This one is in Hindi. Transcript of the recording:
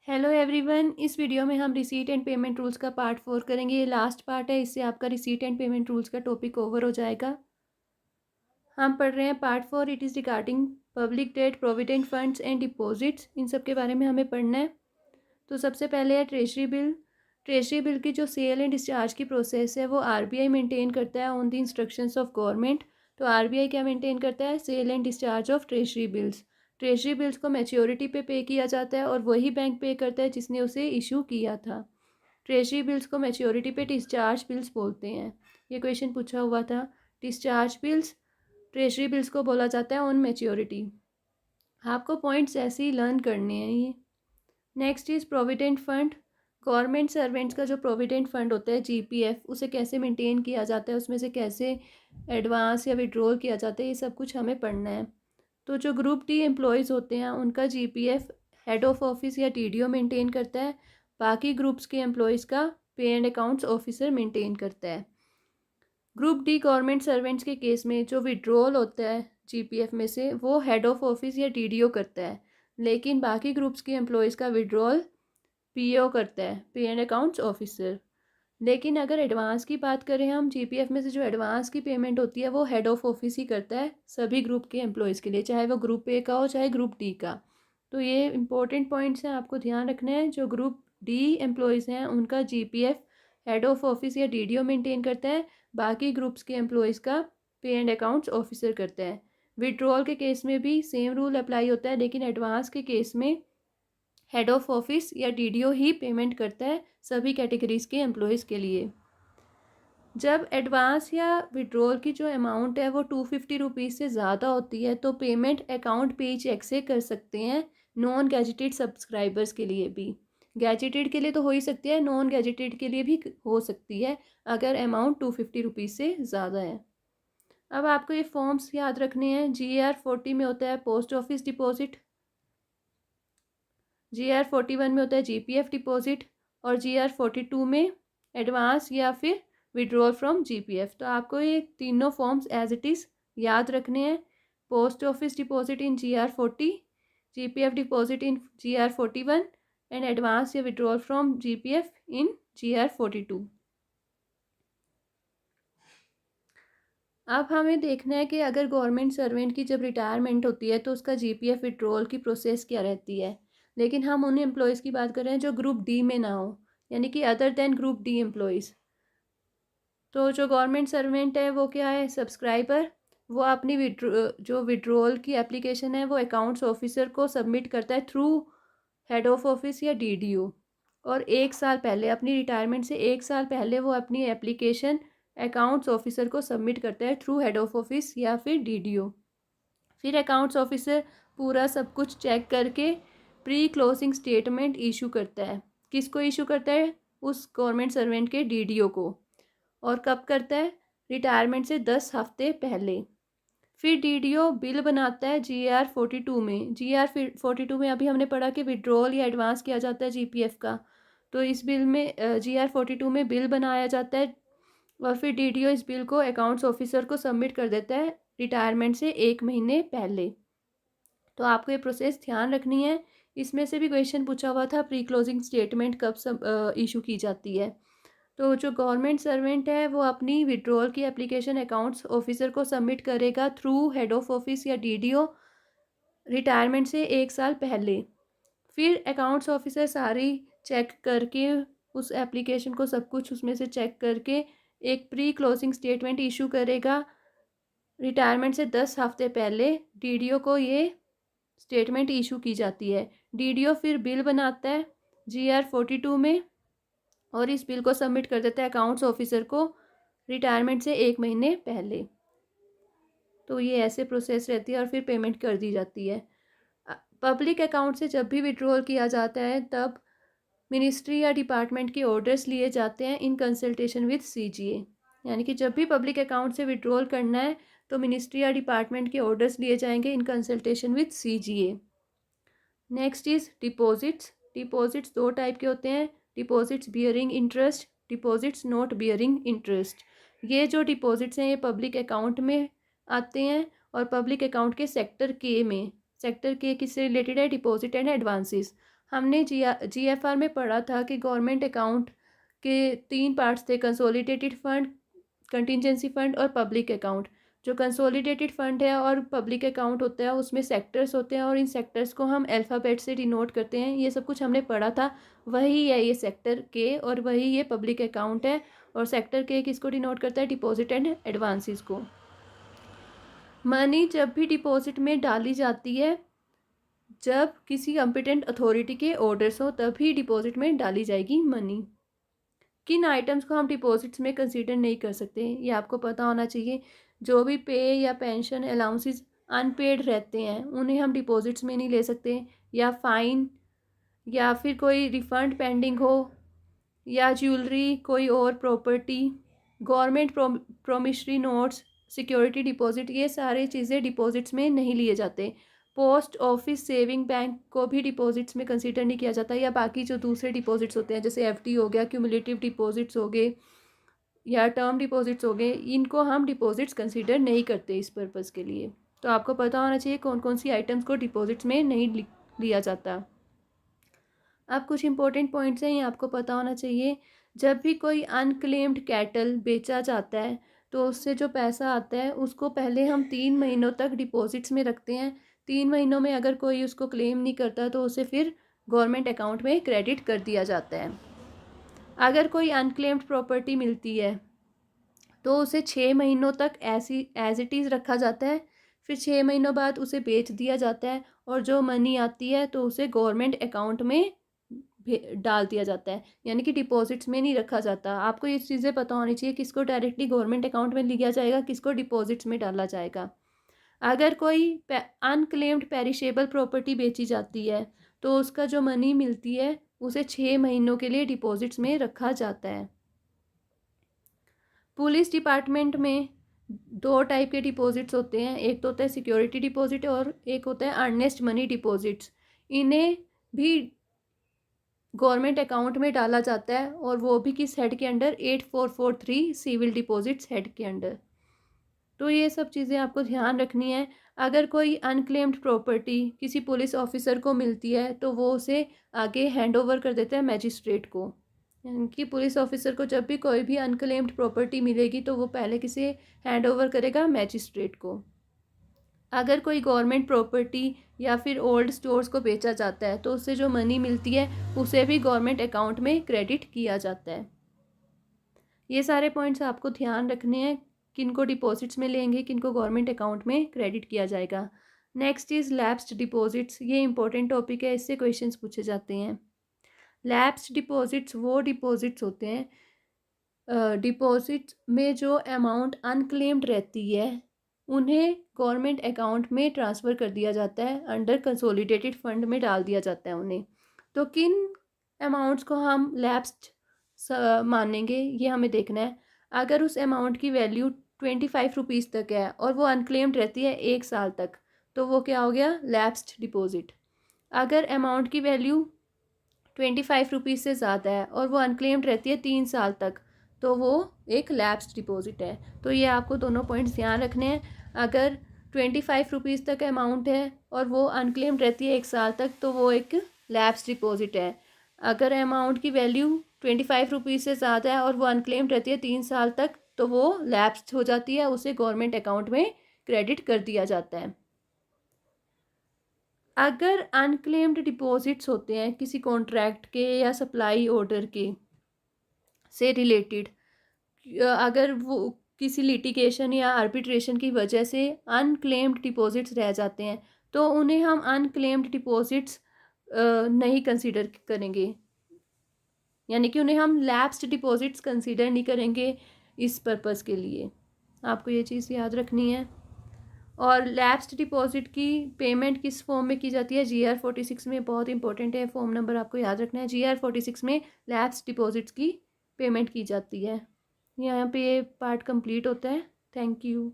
Hello everyone. इस वीडियो में हम रिसीट एंड पेमेंट रूल्स का पार्ट 4 करेंगे। ये लास्ट पार्ट है, इससे आपका रिसीट एंड पेमेंट रूल्स का टॉपिक ओवर हो जाएगा। हम पढ़ रहे हैं part 4। It is regarding public debt, provident funds and deposits. इन सब के बारे में हमें पढ़ना है। तो सबसे पहले है ट्रेजरी बिल। ट्रेजरी बिल की जो सेल एंड डिस्चार्ज की प्रोसेस है वो आरबीआई मेंटेन करता है on the instructions of government. तो आरबीआई क्या मेंटेन करता है? Sale and discharge of treasury bills. Treasury bills को मैच्योरिटी पे किया जाता है और वही बैंक पे करता है जिसने उसे इशू किया था। ट्रेजरी बिल्स को मैच्योरिटी पे डिस्चार्ज बिल्स बोलते हैं। ये क्वेश्चन पूछा हुआ था। डिस्चार्ज बिल्स ट्रेजरी बिल्स को बोला जाता है ऑन मैच्योरिटी। आपको पॉइंट्स ऐसे ही लर्न करने हैं ये। Next is provident fund. Government servants का जो प्रोविडेंट फंड होता है जीपीएफ, उसे कैसे मेंटेन किया जाता है, उसमें से कैसे एडवांस या विड्रॉल किया जाता है, ये सब कुछ हमें पढ़ना है। तो जो ग्रुप डी एम्प्लॉयज़ होते हैं उनका जीपीएफ हेड ऑफ ऑफिस या टीडीओ मेंटेन करता है। बाकी ग्रुप्स के एम्प्लॉयज़ का पे एंड अकाउंट्स ऑफिसर मेंटेन करता है। ग्रुप डी गवर्नमेंट सर्वेंट्स के केस में जो विड्रॉल होता है जीपीएफ में से वो हेड ऑफ ऑफिस या टीडीओ करता है, लेकिन बाकी ग्रुप्स के एम्प्लॉयज़ का विड्रॉल पीओ करता है, पे एंड अकाउंट्स ऑफिसर। लेकिन अगर एडवांस की बात करें हम, जीपीएफ में से जो एडवांस की पेमेंट होती है वो हेड ऑफ ऑफिस ही करता है सभी ग्रुप के एम्प्लॉयज़ के लिए, चाहे वो ग्रुप ए का हो चाहे ग्रुप डी का। तो ये इंपॉर्टेंट पॉइंट्स हैं, आपको ध्यान रखना है। जो ग्रुप डी एम्प्लॉयज़ हैं उनका जीपीएफ हेड ऑफ ऑफिस या डीडीओ मेंटेन करता है, बाकी ग्रुप्स के एम्प्लॉयज़ का पे एंड अकाउंट्स ऑफिसर करता है। विड्रॉल के केस में भी सेम रूल अप्लाई होता है, लेकिन एडवांस के केस में हेड ऑफ ऑफिस या डीडीओ ही पेमेंट करता है सभी कैटेगरीज के एम्प्लॉयज़ के लिए। जब एडवांस या विड्रॉल की जो अमाउंट है वो 250 रुपीज़ से ज़्यादा होती है तो पेमेंट अकाउंट पे चेक से कर सकते हैं नॉन गैजेटेड सब्सक्राइबर्स के लिए भी। गैजेटेड के लिए तो हो ही सकती है, नॉन गैजेटेड के लिए भी हो सकती है अगर अमाउंट 250 रुपीज़ से ज़्यादा है। अब आपको ये फॉर्म्स याद रखने हैं। GR40 में होता है पोस्ट ऑफिस डिपॉजिट, GR41 में होता है जीपीएफ डिपॉजिट, और GR42 में एडवांस या फिर विड्रॉल फ्रॉम जीपीएफ। तो आपको ये तीनों फॉर्म्स एज इट इज़ याद रखने हैं। Post office deposit in GR40, GPF deposit in GR41 and advance या withdrawal from GPF in GR42। अब हमें देखना है कि अगर गवर्नमेंट सर्वेंट की जब रिटायरमेंट होती है तो उसका जीपीएफ विड्रॉल की प्रोसेस क्या रहती है। लेकिन हम उन एम्प्लॉयज़ की बात कर रहे हैं जो ग्रुप डी में ना हो, यानी कि other than group D employees. तो जो गवर्नमेंट सर्वेंट है वो क्या है? सब्सक्राइबर। वो अपनी जो विड्रॉल की एप्लीकेशन है वो अकाउंट्स ऑफिसर को सबमिट करता है थ्रू हेड ऑफ ऑफिस या डीडीओ। और 1 साल पहले, अपनी रिटायरमेंट से 1 साल पहले वो अपनी एप्लीकेशन अकाउंट्स ऑफिसर को सबमिट करता है थ्रू हेड ऑफ ऑफिस या फिर डीडीओ। फिर अकाउंट्स ऑफिसर पूरा सब कुछ चेक करके प्री क्लोजिंग स्टेटमेंट इशू करता है। किसको इशू करता है? उस गवर्नमेंट सर्वेंट के डीडीओ को। और कब करता है? रिटायरमेंट से 10 हफ्ते पहले। फिर डीडीओ बिल बनाता है GR42 में। GR42 में अभी हमने पढ़ा कि विड्रॉल या एडवांस किया जाता है जीपीएफ का। तो इस बिल में GR42 में बिल बनाया जाता है और फिर डीडीओ इस बिल को अकाउंट्स ऑफिसर को सबमिट कर देता है रिटायरमेंट से 1 महीने पहले। तो आपको ये प्रोसेस ध्यान रखनी है। इसमें से भी क्वेश्चन पूछा हुआ था प्री क्लोजिंग स्टेटमेंट कब सब इशू की जाती है। तो जो गवर्नमेंट सर्वेंट है वो अपनी विड्रॉल की एप्लीकेशन अकाउंट्स ऑफिसर को सबमिट करेगा थ्रू हेड ऑफ ऑफिस या डीडीओ रिटायरमेंट से 1 साल पहले। फिर अकाउंट्स ऑफिसर सारी चेक करके उस एप्लीकेशन को सब कुछ उसमें से चेक करके एक प्री क्लोजिंग स्टेटमेंट इशू करेगा रिटायरमेंट से 10 हफ्ते पहले। डीडीओ को ये स्टेटमेंट इशू की जाती है। डीडीओ फिर बिल बनाता है GR42 में और इस बिल को सबमिट कर देता है अकाउंट्स ऑफिसर को रिटायरमेंट से 1 महीने पहले। तो ये ऐसे प्रोसेस रहती है और फिर पेमेंट कर दी जाती है। पब्लिक अकाउंट से जब भी विड्रॉल किया जाता है तब मिनिस्ट्री या डिपार्टमेंट के ऑर्डर्स लिए जाते हैं इन कंसल्टेशन विद सीजीए। यानी कि जब भी पब्लिक अकाउंट से विड्रॉल करना है तो मिनिस्ट्री या डिपार्टमेंट के ऑर्डर्स लिए जाएंगे in consultation with CGA. Next is deposits. Deposits 2 type के होते हैं, deposits bearing interest, deposits not bearing interest. ये जो डिपॉजिट्स हैं ये पब्लिक अकाउंट में आते हैं और पब्लिक अकाउंट के सेक्टर के में। सेक्टर के किससे रिलेटेड है? Deposit and advances. हमने GFR में पढ़ा था कि गवर्नमेंट अकाउंट के 3 पार्ट्स थे, कंसोलिडेटेड फंड, कंटिजेंसी फंड और पब्लिक अकाउंट। जो कंसोलिडेटेड फंड है और पब्लिक अकाउंट होता है उसमें सेक्टर्स होते हैं और इन सेक्टर्स को हम अल्फ़ाबेट से डिनोट करते हैं। ये सब कुछ हमने पढ़ा था, वही है ये सेक्टर के और वही ये पब्लिक अकाउंट है। और सेक्टर के किसको डिनोट करता है? डिपॉजिट एंड एडवांसेस को। मनी जब भी डिपॉजिट में डाली जाती है, जब किसी कॉम्पिटेंट अथॉरिटी के ऑर्डर्स हो तभी डिपॉजिट में डाली जाएगी मनी। किन आइटम्स को हम डिपॉजिट्स में कंसीडर नहीं कर सकते, ये आपको पता होना चाहिए। जो भी पे या पेंशन अलाउंसेस अनपेड रहते हैं उन्हें हम डिपॉजिट्स में नहीं ले सकते, या फ़ाइन, या फिर कोई रिफ़ंड पेंडिंग हो, या ज्वेलरी, कोई और property, government promissory notes, security deposit, ये सारी चीज़ें डिपॉजिट्स में नहीं लिए जाते। पोस्ट ऑफिस सेविंग बैंक को भी डिपॉजिट्स में कंसीडर नहीं किया जाता, या बाकी जो दूसरे डिपॉजिट्स होते हैं जैसे FD हो गया, क्यूमुलेटिव डिपॉजिट्स हो गए या टर्म डिपॉजिट्स हो गए, इनको हम डिपॉजिट्स कंसीडर नहीं करते इस पर्पज़ के लिए। तो आपको पता होना चाहिए कौन कौन सी आइटम्स को डिपॉजिट्स में नहीं लिया जाता। अब कुछ इंपॉर्टेंट पॉइंट्स हैं, ये आपको पता होना चाहिए। जब भी कोई अनक्लेम्ड कैटल बेचा जाता है तो उससे जो पैसा आता है उसको पहले हम 3 महीनों तक डिपॉजिट्स में रखते हैं। 3 महीनों में अगर कोई उसको क्लेम नहीं करता तो उसे फिर गवर्नमेंट अकाउंट में क्रेडिट कर दिया जाता है। अगर कोई अनक्लेम्ड प्रॉपर्टी मिलती है तो उसे 6 महीनों तक ऐसी एज इट इज़ रखा जाता है, फिर 6 महीनों बाद उसे बेच दिया जाता है और जो मनी आती है तो उसे गवर्नमेंट अकाउंट में डाल दिया जाता है, यानी कि डिपॉजिट्स में नहीं रखा जाता। आपको ये चीज़ें पता होनी चाहिए, किसको डायरेक्टली गवर्नमेंट अकाउंट में लिया जाएगा, किसको डिपॉजिट्स में डाला जाएगा। अगर कोई अनक्लेम्ड पेरिशेबल प्रॉपर्टी बेची जाती है तो उसका जो मनी मिलती है उसे 6 महीनों के लिए डिपॉजिट्स में रखा जाता है। पुलिस डिपार्टमेंट में 2 टाइप के डिपॉजिट्स होते हैं, एक तो होता है सिक्योरिटी डिपॉजिट और एक होता है अर्नेस्ट मनी डिपॉजिट्स। इन्हें भी गवर्नमेंट अकाउंट में डाला जाता है और वो भी किस हेड के अंडर? 8443 सिविल डिपॉजिट्स हेड के अंडर। तो ये सब चीज़ें आपको ध्यान रखनी है। अगर कोई अनक्लेम्ड प्रॉपर्टी किसी पुलिस ऑफिसर को मिलती है तो वो उसे आगे हैंड ओवर कर देता है मैजिस्ट्रेट को, यानी कि पुलिस ऑफिसर को जब भी कोई भी अनक्लेम्ड प्रॉपर्टी मिलेगी तो वो पहले किसे हैंड ओवर करेगा? मैजिस्ट्रेट को। अगर कोई गवर्नमेंट प्रॉपर्टी या फिर ओल्ड स्टोर्स को बेचा जाता है तो उससे जो मनी मिलती है उसे भी गवर्नमेंट अकाउंट में क्रेडिट किया जाता है। ये सारे पॉइंट्स आपको ध्यान रखने हैं, किनको डिपॉजिट्स में लेंगे, किनको गवर्नमेंट अकाउंट में क्रेडिट किया जाएगा। Next is lapsed deposits. ये इंपॉर्टेंट टॉपिक है, इससे क्वेश्चंस पूछे जाते हैं। लैप्स्ड डिपॉजिट्स वो डिपॉजिट्स होते हैं डिपॉजिट्स में जो अमाउंट अनक्लेम्ड रहती है उन्हें गवर्नमेंट अकाउंट में ट्रांसफ़र कर दिया जाता है, अंडर कंसोलिडेटेड फंड में डाल दिया जाता है उन्हें। तो किन अमाउंट्स को हम लैप्स्ड मानेंगे ये हमें देखना है। अगर उस अमाउंट की वैल्यू 25 रुपीज़ तक है और वो अनक्लेम्ड रहती है 1 साल तक तो वो क्या हो गया? Lapsed deposit. अगर अमाउंट की वैल्यू 25 रुपीज़ से ज़्यादा है और वो अनक्लेम्ड रहती है 3 साल तक तो वो एक लैप्स्ड डिपॉजिट है। तो ये आपको दोनों पॉइंट्स ध्यान रखने हैं। अगर 25 रुपीज़ तक अमाउंट है और वो अनक्लेम्ड रहती है 1 साल तक तो वो एक लैप्स्ड डिपॉजिट है। अगर अमाउंट की वैल्यू 25 रुपीज़ से ज़्यादा है और वो अनक्लेम्ड रहती है 3 साल तक तो वो लैप्स्ड हो जाती है, उसे गवर्नमेंट अकाउंट में क्रेडिट कर दिया जाता है। अगर अनक्लेम्ड डिपॉजिट्स होते हैं किसी कॉन्ट्रैक्ट के या सप्लाई ऑर्डर के से रिलेटेड, अगर वो किसी लिटिगेशन या आर्बिट्रेशन की वजह से अनक्लेम्ड डिपॉजिट्स रह जाते हैं तो उन्हें हम अनक्लेम्ड डिपॉजिट्स नहीं कंसीडर करेंगे, यानी कि उन्हें हम लैप्स्ड डिपॉजिट्स कंसीडर नहीं करेंगे इस पर्पज़ के लिए। आपको ये चीज़ याद रखनी है। और लैप्स्ड डिपॉजिट की पेमेंट किस फॉर्म में की जाती है? GR 46 में। बहुत इंपॉर्टेंट है, फॉर्म नंबर आपको याद रखना है। GR 46 में लैप्स्ड डिपॉजिट्स की पेमेंट की जाती है। यहाँ पे ये पार्ट कंप्लीट होता है। Thank you.